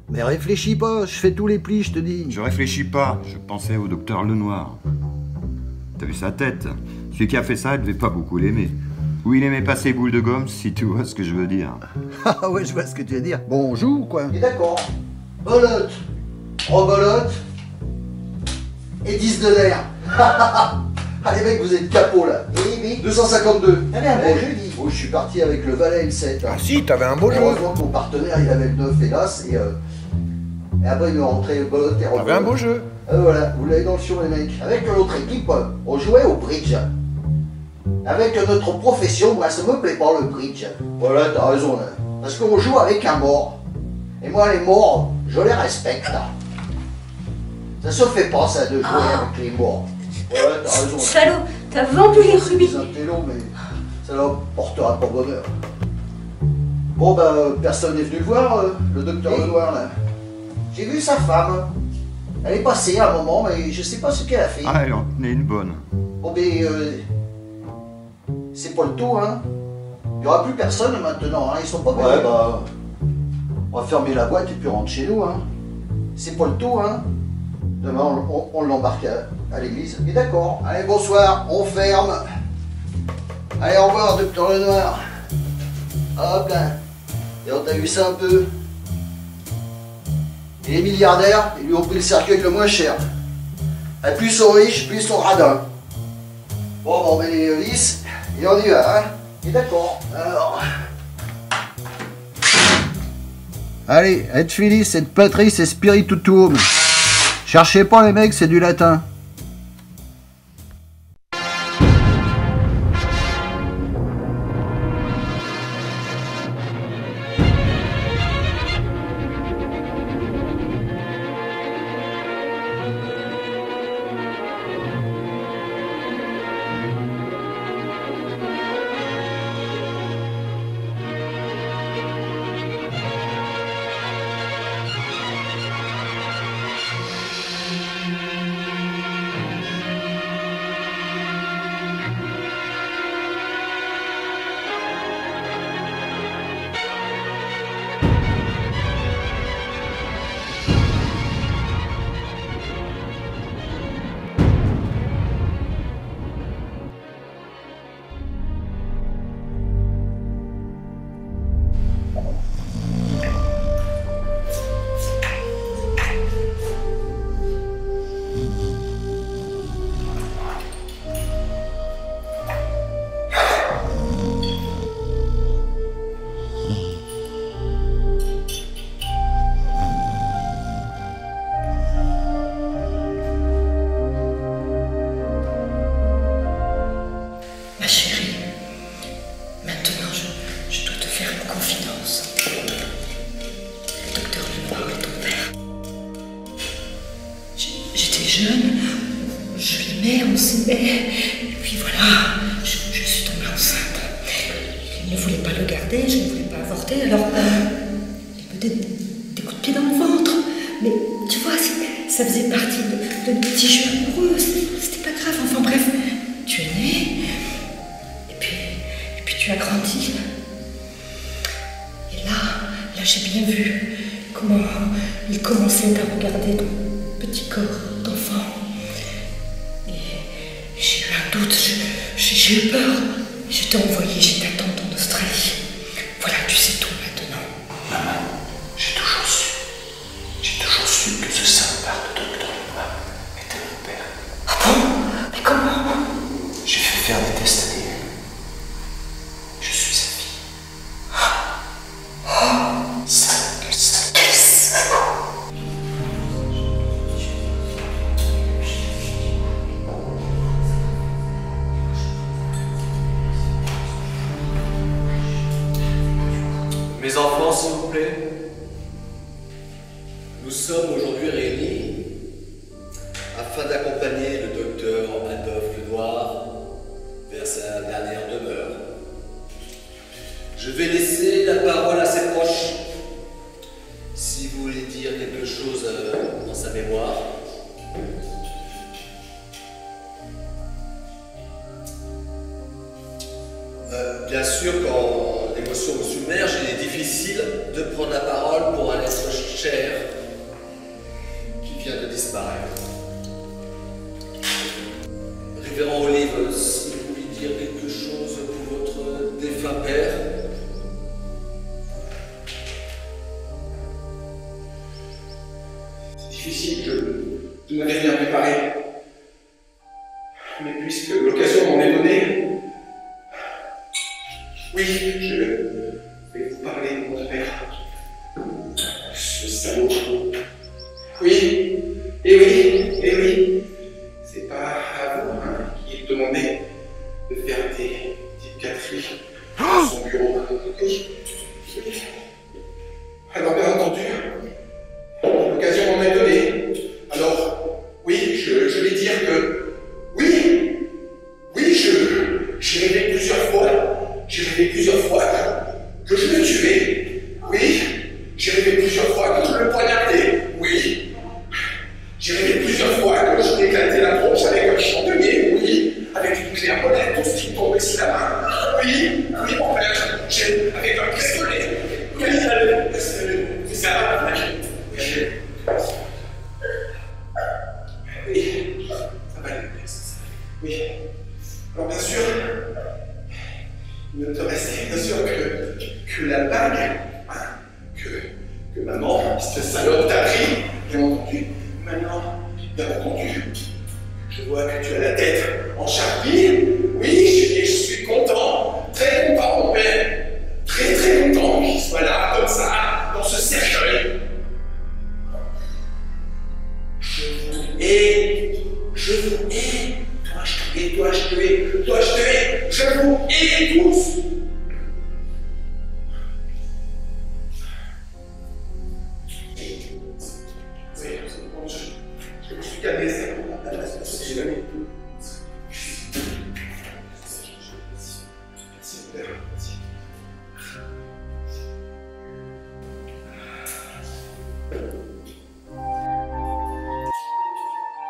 Mais réfléchis pas, je fais tous les plis, je te dis. Je réfléchis pas, je pensais au docteur Lenoir. T'as vu sa tête? Celui qui a fait ça, il devait pas beaucoup l'aimer. Ou il aimait pas ses boules de gomme, si tu vois ce que je veux dire. Ah ouais, je vois ce que tu veux dire. Bon, on joue ou quoi? Et d'accord. Bolotte, rebolotte et 10 de l'air. Allez mec, vous êtes capot là. Oui. 252. T'avais un beau jeu, dis. Oh, je suis parti avec le valet et le 7. Ah si, t'avais un beau jeu. Heureusement que mon partenaire il avait le 9 hélas et après il me rentrait bolotte et rebolotte. T'avais un beau jeu. Voilà, vous l'avez dans le fion les mecs. Avec l'autre équipe, on jouait au bridge. Avec notre profession, moi ça me plaît pas le bridge. Voilà, t'as raison là. Parce qu'on joue avec un mort. Et moi les morts, je les respecte. Ça se fait pas ça de jouer avec les morts. Voilà, t'as raison. Salaud, t'as vendu les rubis. C'est un télo, mais ça leur portera pas bonheur. Bon bah, personne n'est venu le voir, le docteur Lenoir là. J'ai vu sa femme. Elle est passée à un moment, mais je sais pas ce qu'elle a fait. Ah, elle en tenait une bonne. Bon mais c'est pas le tout hein. Il y aura plus personne maintenant, hein. Ils sont pas venus. Ouais bah on va fermer la boîte et puis on rentre chez nous hein. C'est pas le tout hein. Demain on l'embarque à l'église. Et d'accord. Allez bonsoir, on ferme. Allez au revoir docteur Lenoir. Hop là. Et on t'a vu ça un peu. Et les milliardaires, ils lui ont pris le cercueil le moins cher. Et plus ils sont riches, plus ils sont radins. Bon, on met les vis et on y va, hein. Et d'accord. Alors. Allez, et filis, et patris, et spiritutum. Cherchez pas les mecs, c'est du latin. Ma chérie, maintenant je dois te faire une confidence. Le docteur Lenoir est ton père. J'étais jeune, je l'aimais, on s'aimait, et puis voilà, je suis tombée enceinte. Il ne voulait pas le garder, je ne voulais pas avorter, alors il me donnait des coups de pied dans le ventre. Mais tu vois, ça faisait partie de nos petits jeux amoureux, c'était pas grave, enfin bref, tu es né. Et puis tu as grandi. Et là j'ai bien vu comment il commençait à regarder ton petit corps d'enfant. Et j'ai eu un doute, j'ai eu peur. Je t'ai envoyé chez ta tante en Australie. Voilà, tu sais tout maintenant. Maman, j'ai toujours su que ce sympa de docteur Lenoir était mon père. Ah bon? Mais comment? J'ai fait faire des tests ADN. Je suis sa fille. Ça, quel salaud. Mes enfants, s'il vous plaît, nous sommes aujourd'hui réunis afin d'accompagner le docteur Adolphe Lenoir vers sa dernière demeure. Je vais laisser la parole à ses proches. Si vous voulez dire quelque chose dans sa mémoire. Bien sûr, quand l'émotion me submerge, il est difficile de prendre la parole pour un être cher Si, je n'avais rien préparé. Mais puisque l'occasion m'en est donnée, oui, je vais vous parler de mon père. Ce salaud. Oui, et oui. C'est pas à vous qui demandait de faire des petites gâteries dans son bureau. Oui. Alors, bien entendu, l'occasion m'en est donnée. Alors, oui, je vais dire que oui, j'ai rêvé plusieurs fois que je le tuais. Oui, j'ai rêvé plusieurs fois que je le poignardais. Oui, j'ai rêvé plusieurs fois que je m'éclatais la tronche avec un chandelier. Oui, avec une clé à molette, tout ce qui tombait sous la main. Oui, mon père, avec un pistolet. Oui, c'est ça. Oui, ça va aller. Oui. Alors bien sûr, il ne te restait bien sûr que la bague que maman, cette salope t'a pris, bien entendu. Maintenant, bien entendu, je vois que tu as la tête en charpie. Oui, je suis content, très content mon père, très très content qu'il soit là comme ça, dans ce cercueil. Je vous hais. Toi, je te hais. Je vous hais tous. Oui, je me suis calmé, c'est bon. J'ai jamais tout.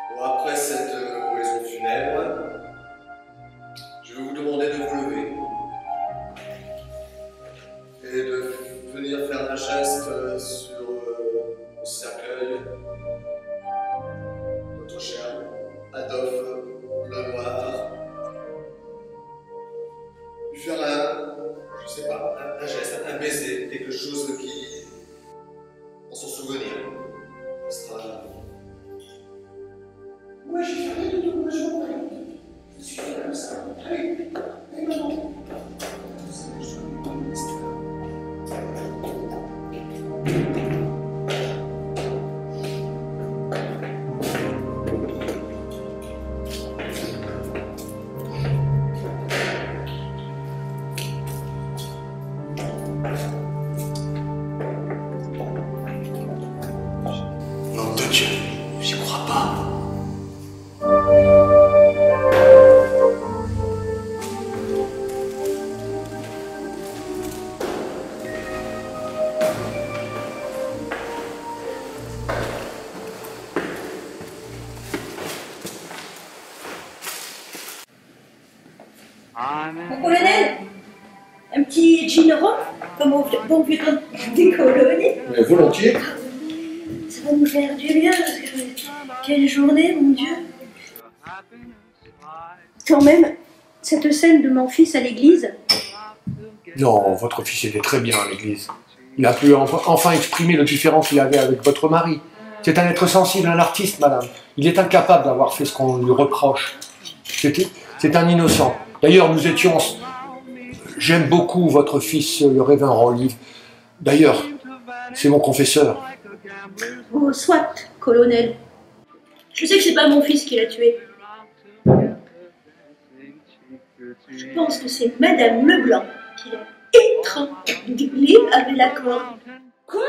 Bon, après cette oraison funèbre, je vais vous demander de vous lever et de venir faire un geste sur le cercueil de notre cher Adolphe Lenoir. Lui faire je sais pas, un geste, un baiser, quelque chose qui, en son souvenir, sera. Moi, j'ai fait rien de tout, moi, je suis fait comme ça. Allez, maman. Nom de Dieu, j'y crois pas. Mon colonel, un petit gin rhum, comme au bon vieux temps des colonies. Mais volontiers. Ça va nous faire du bien, parce que quelle journée, mon Dieu. Quand même, cette scène de mon fils à l'église. Non, votre fils était très bien à l'église. Il a pu enfin exprimer le différend qu'il avait avec votre mari. C'est un être sensible, un artiste, madame. Il est incapable d'avoir fait ce qu'on lui reproche. C'est un innocent. D'ailleurs, nous étions... J'aime beaucoup votre fils, le révérend Rollive. D'ailleurs, c'est mon confesseur. Oh, soit, colonel. Je sais que c'est pas mon fils qui l'a tué. Je pense que c'est Madame Leblanc qui l'a étranglé avec la corde. Quoi?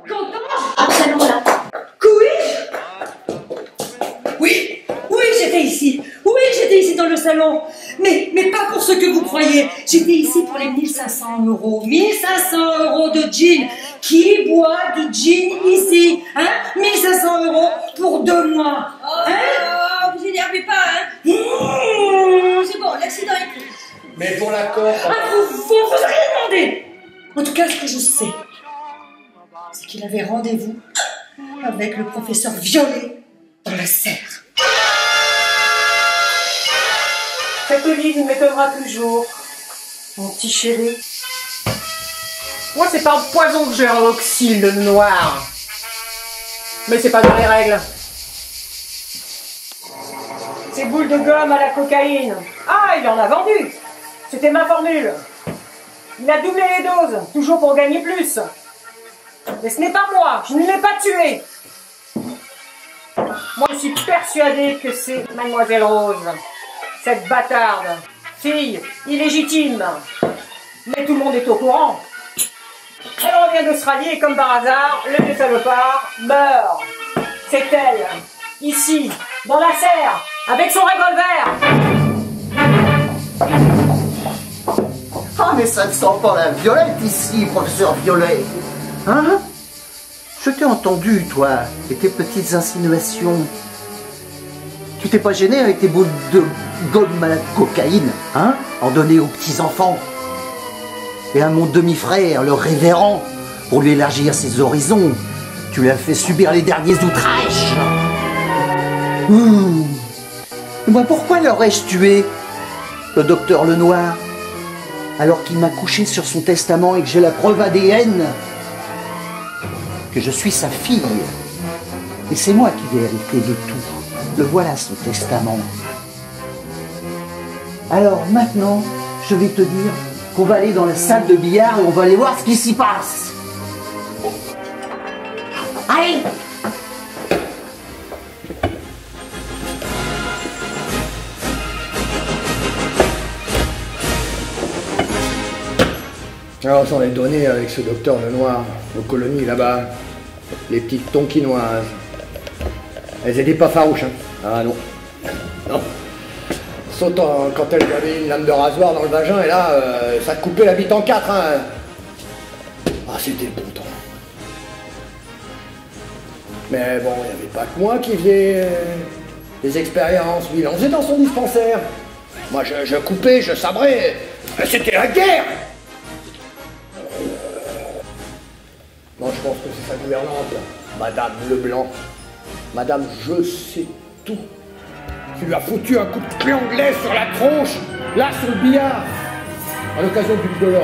Comment? Au salon là. Oui, j'étais ici. Oui, j'étais ici dans le salon. Mais pas pour ce que vous croyez. J'étais ici pour les 1500 €. 1500 € de gin. Qui boit du gin ici? Hein? 1500 € pour 2 mois. Hein? Vous énervez pas, hein? C'est bon, l'accident est pris. Mais pour l'accord... Vous rien demandé. En tout cas, ce que je sais, c'est qu'il avait rendez-vous avec le professeur Violet dans la serre. Cette olive m'étonnera toujours, mon petit chéri. Moi, c'est pas un poison que j'ai un oxyle de noir. Mais c'est pas dans les règles. Ces boules de gomme à la cocaïne. Ah, il en a vendu. C'était ma formule. Il a doublé les doses, toujours pour gagner plus. Mais ce n'est pas moi, je ne l'ai pas tué. Moi, je suis persuadée que c'est Mademoiselle Rose, cette bâtarde, fille illégitime. Mais tout le monde est au courant. Elle revient d'Australie et comme par hasard, le vieux salopard meurt. C'est elle, ici, dans la serre, avec son revolver. Ah, mais ça ne sent pas la violette ici, professeur Violet. Hein? Je t'ai entendu, toi, et tes petites insinuations. Tu t'es pas gêné avec tes boules de gomme à la cocaïne, hein? En donner aux petits-enfants. Et à mon demi-frère, le révérend, pour lui élargir ses horizons, tu lui as fait subir les derniers outrages. Moi, pourquoi l'aurais-je tué, le docteur Lenoir, alors qu'il m'a couché sur son testament et que j'ai la preuve ADN que je suis sa fille. Et c'est moi qui ai hérité de tout. Le voilà, son testament. Alors maintenant, je vais te dire qu'on va aller dans la salle de billard et on va aller voir ce qui s'y passe. Allez! Alors, on s'en est donné avec ce docteur Lenoir, aux colonies là-bas, les petites tonkinoises. Elles étaient pas farouches, hein. Ah non. Non. Sauf quand elles avaient une lame de rasoir dans le vagin, et là, ça coupait la bite en quatre, hein. Ah, c'était le bon temps. Mais bon, il n'y avait pas que moi qui faisais des expériences. Lui, il en faisait dans son dispensaire. Moi, je coupais, je sabrais. C'était la guerre! Non, je pense que c'est sa gouvernante, Madame Leblanc. Madame, je sais tout. Tu lui as foutu un coup de clé anglais sur la tronche, là, sur le billard. À l'occasion de leur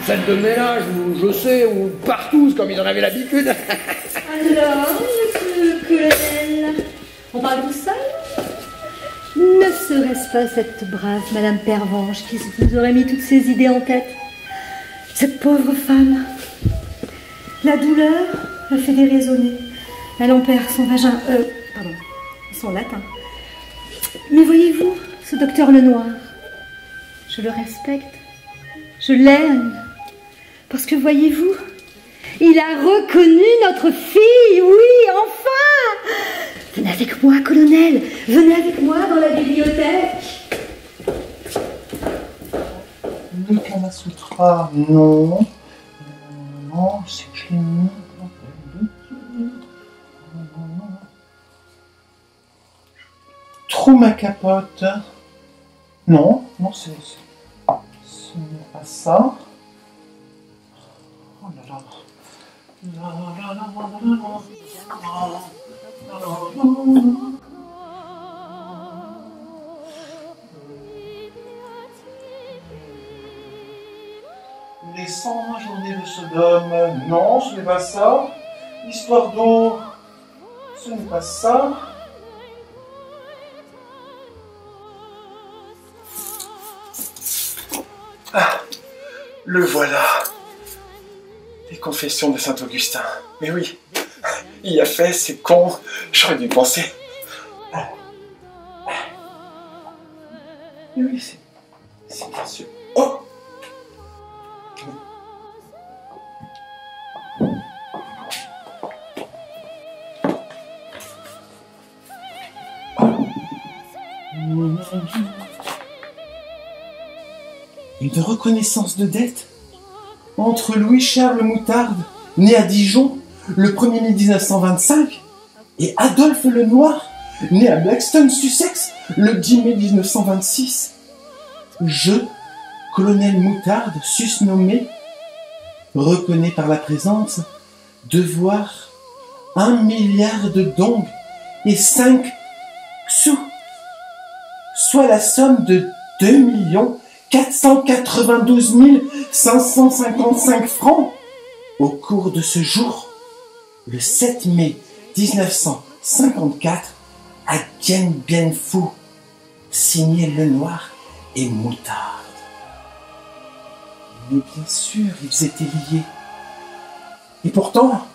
scène de ménage, ou je sais, ou partout, comme ils en avaient l'habitude. Alors, monsieur le colonel, on parle tout seul? Ne serait-ce pas cette brave Madame Pervenche qui vous aurait mis toutes ces idées en tête? Cette pauvre femme. La douleur le fait déraisonner. Elle en perd son vagin, pardon, son latin. Mais voyez-vous, ce docteur Lenoir, je le respecte, je l'aime, parce que voyez-vous, il a reconnu notre fille, oui, enfin! Venez avec moi, colonel, venez avec moi dans la bibliothèque. Le Kama Sutra, non. Non, c'est que je l'ai mis. Trop ma capote. Non, non, ce n'est pas ça. Oh là là. La, la, la, la, la, la, la. Les 120 journées de Sodome, non, ce n'est pas ça. Histoire d'eau, ce n'est pas ça. Ah, le voilà. Les confessions de Saint-Augustin. Mais oui, il y a fait, c'est con, j'aurais dû penser. Mais oui, c'est bien sûr. Oh! Une reconnaissance de dette entre Louis-Charles Moutarde, né à Dijon le 1er mai 1925, et Adolphe Lenoir, né à Blackstone, Sussex, le 10 mai 1926. Je, colonel Moutarde, susnommé, reconnais par la présence devoir 1 milliard de dong et 5 sous, soit la somme de 2 492 555 francs au cours de ce jour, le 7 mai 1954 à Dien Bien Phu, signé Lenoir et Moutarde. Mais bien sûr, ils étaient liés. Et pourtant,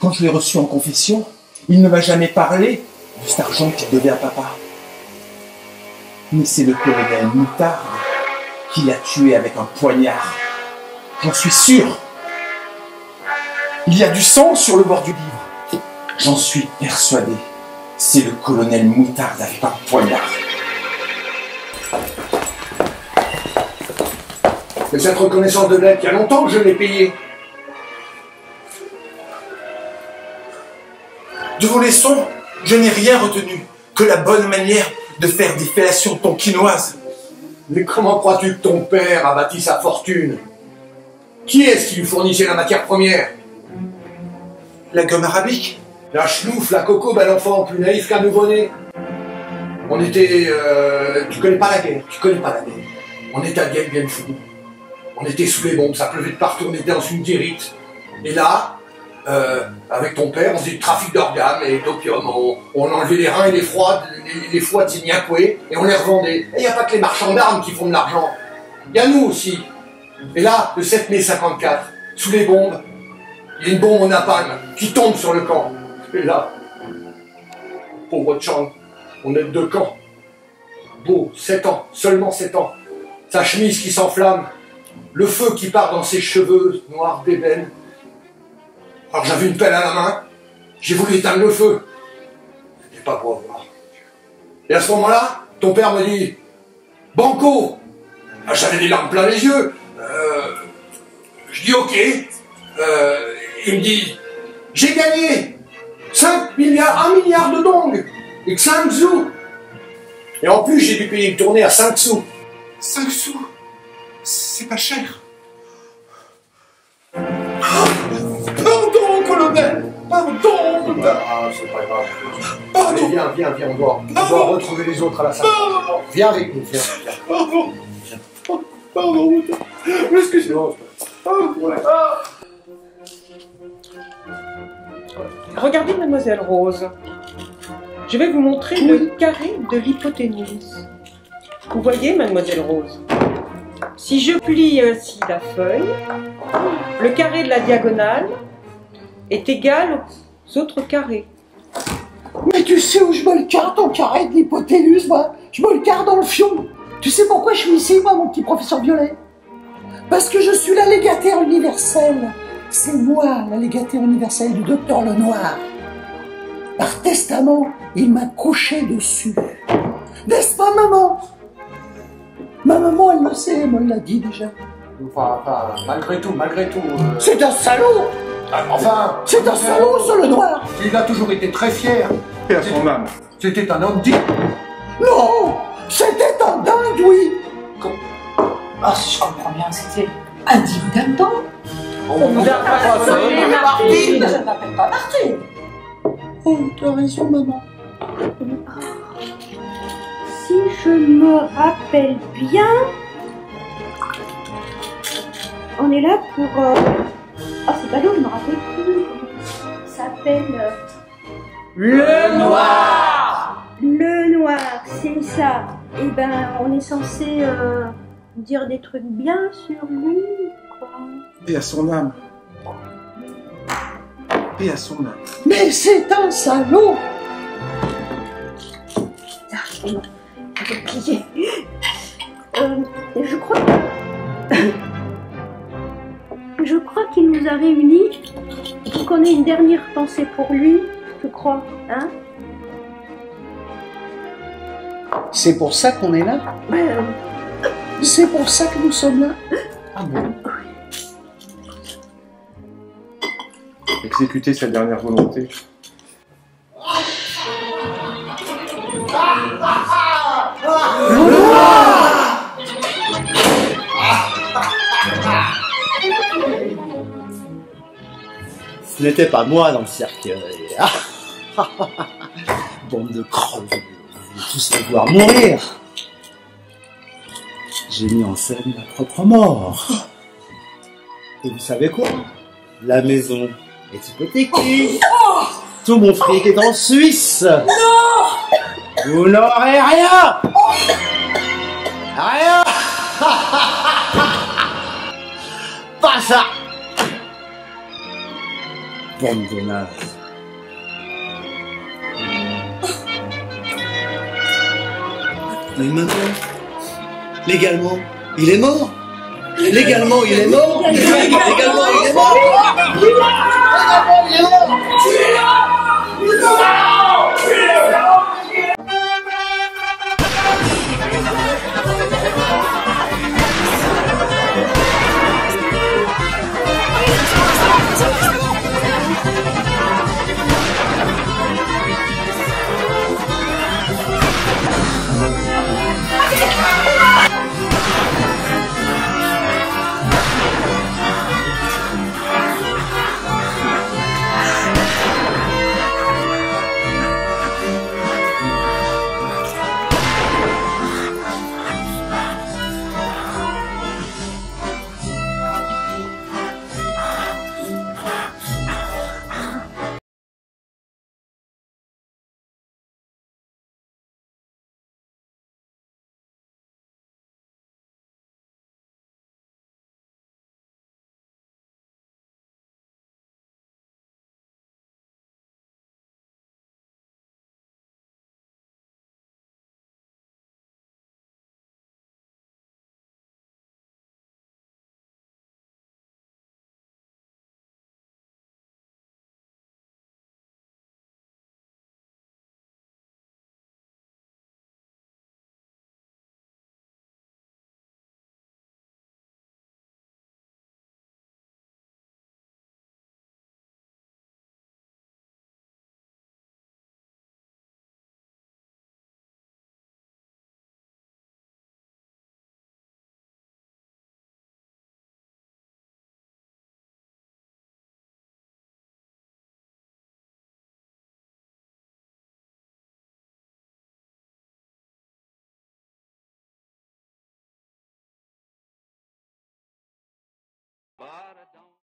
quand je l'ai reçu en confession, il ne m'a jamais parlé de cet argent qu'il devait à papa. Mais c'est le colonel Moutarde qui l'a tué avec un poignard. J'en suis sûr. Il y a du sang sur le bord du livre. J'en suis persuadé. C'est le colonel Moutarde avec un poignard. Mais cette reconnaissance de dette, il y a longtemps que je l'ai payée. De vos leçons, je n'ai rien retenu que la bonne manière de faire des fellations tonkinoises. Mais comment crois-tu que ton père a bâti sa fortune? Qui est-ce qui lui fournissait la matière première? La gomme arabique? La chenouf, la coco, bel enfant, plus naïf qu'un nouveau-né. On était... tu connais pas la guerre, On était à Dien Bien Phu. On était sous les bombes, ça pleuvait de partout, on était dans une guérite. Et là, avec ton père, on faisait du trafic d'organes et d'opium. On enlevait les reins et les foies de Zimbabwe et on les revendait. Et il n'y a pas que les marchands d'armes qui font de l'argent. Il y a nous aussi. Et là, le 7 mai 54, sous les bombes, il y a une bombe au napalm qui tombe sur le camp. Et là, pauvre Chang, on est deux camps. Beau, 7 ans, seulement 7 ans. Sa chemise qui s'enflamme, le feu qui part dans ses cheveux noirs d'ébène. Alors j'avais une pelle à la main, j'ai voulu éteindre le feu. C'était pas pour voir. Et à ce moment-là, ton père me dit « Banco !» J'avais des larmes plein les yeux. Je dis « Ok ». Il me dit « J'ai gagné 5 milliards, 1 milliard de dong et 5 sous. » Et en plus, j'ai dû payer une tournée à 5 sous. 5 sous? C'est pas cher. Pardon, colonel. Pardon. Ah, c'est pas grave. Allez, viens, on doit retrouver les autres à la salle. Viens avec nous, viens. Pardon, excusez-moi. Regardez, mademoiselle Rose. Je vais vous montrer le carré de l'hypoténuse. Vous voyez, mademoiselle Rose, si je plie ainsi la feuille, le carré de la diagonale est égal aux autres carrés. Mais tu sais où je me le carre, ton carré de l'hypoténuse, moi? Je me le carre dans le fion. Tu sais pourquoi je suis ici, moi, mon petit professeur Violet? Parce que je suis la légataire universelle. C'est moi, la légataire universelle du docteur Lenoir. Par testament, il m'a couché dessus. N'est-ce pas, maman? Ma maman, elle le sait, elle me l'a dit déjà. Enfin, malgré tout. C'est un salaud! Enfin... C'est un salaud, ce Lenoir! Il a toujours été très fier. Et à son âme. C'était un homme digne. Non! C'était un dingue, oui! Ah, si je comprends bien, c'était un digne d'un temps. On vous a pas sonné, Martine. Je ne m'appelle pas Martine. Oh, tu as raison, maman. Si je me rappelle bien, on est là pour... Ah, c'est ballot, je me rappelle plus. Ça s'appelle... Le Noir. Le Noir, c'est ça. Eh ben, on est censé dire des trucs bien sur lui, quoi. Paix à son âme. Paix à son âme. Mais c'est un salaud! J'ai plié. Je crois qu'il nous a réunis pour qu'on ait une dernière pensée pour lui, je crois, hein? C'est pour ça qu'on est là? C'est pour ça que nous sommes là? Ah bon? Exécuter sa dernière volonté. Ce n'était pas moi dans le cercueil. Bande de creveux, vous allez tous me voir mourir. J'ai mis en scène ma propre mort. Et vous savez quoi? La maison est hypothéquée. Tout mon fric est en Suisse. Non! Vous n'aurez rien. Rien. Pas ça. Bande de nazes. Mais maintenant, légalement, il est mort. Légalement, il est mort. Légalement, il est mort. Légalement, il est mort. But I don't